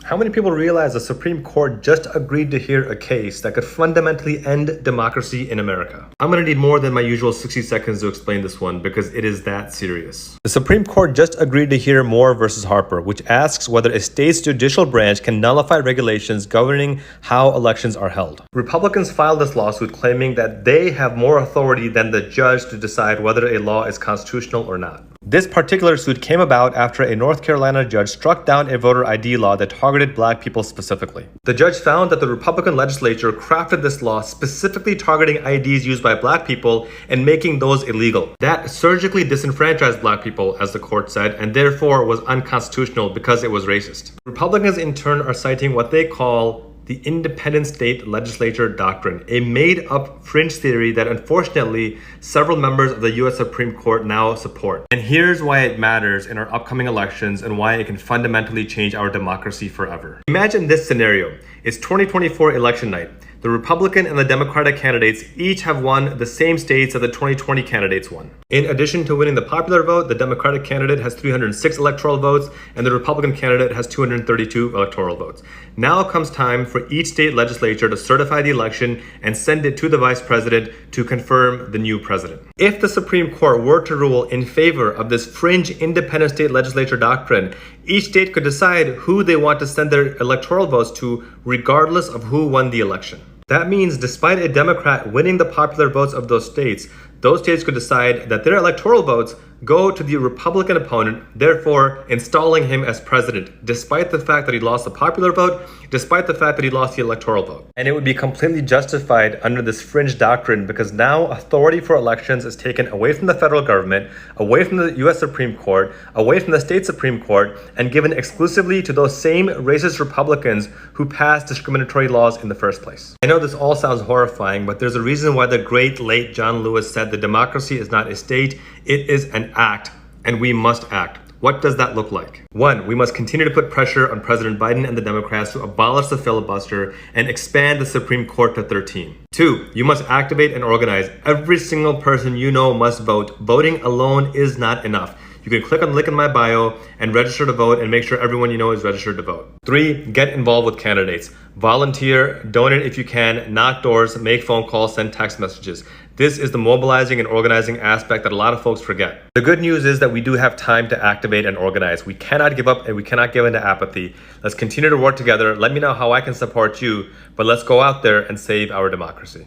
How many people realize the Supreme Court just agreed to hear a case that could fundamentally end democracy in America? I'm gonna need more than my usual 60 seconds to explain this one because it is that serious. The Supreme Court just agreed to hear Moore versus Harper, which asks whether a state's judicial branch can nullify regulations governing how elections are held. Republicans filed this lawsuit claiming that they have more authority than the judge to decide whether a law is constitutional or not. This particular suit came about after a North Carolina judge struck down a voter ID law that targeted black people specifically. The judge found that the Republican legislature crafted this law specifically targeting IDs used by black people and making those illegal. That surgically disenfranchised black people, as the court said, and therefore was unconstitutional because it was racist. Republicans in turn are citing what they call the independent state legislature doctrine, a made-up fringe theory that unfortunately several members of the US Supreme Court now support. And here's why it matters in our upcoming elections and why it can fundamentally change our democracy forever. Imagine this scenario. It's 2024 election night. The Republican and the Democratic candidates each have won the same states that the 2020 candidates won. In addition to winning the popular vote, the Democratic candidate has 306 electoral votes and the Republican candidate has 232 electoral votes. Now comes time for each state legislature to certify the election and send it to the vice president to confirm the new president. If the Supreme Court were to rule in favor of this fringe independent state legislature doctrine, each state could decide who they want to send their electoral votes to regardless of who won the election. That means despite a Democrat winning the popular votes of those states could decide that their electoral votes go to the Republican opponent, therefore installing him as president, despite the fact that he lost the popular vote, despite the fact that he lost the electoral vote. And it would be completely justified under this fringe doctrine because now authority for elections is taken away from the federal government, away from the US Supreme Court, away from the state Supreme Court, and given exclusively to those same racist Republicans who passed discriminatory laws in the first place. I know this all sounds horrifying, but there's a reason why the great late John Lewis said that democracy is not a state, it is an act, and we must act. What does that look like? 1, we must continue to put pressure on President Biden and the Democrats to abolish the filibuster and expand the Supreme Court to 13. 2, you must activate and organize. Every single person you know must vote. Voting alone is not enough. You can click on the link in my bio and register to vote and make sure everyone you know is registered to vote. 3, get involved with candidates. Volunteer, donate if you can, knock doors, make phone calls, send text messages. This is the mobilizing and organizing aspect that a lot of folks forget. The good news is that we do have time to activate and organize. We cannot give up and we cannot give into apathy. Let's continue to work together. Let me know how I can support you, but let's go out there and save our democracy.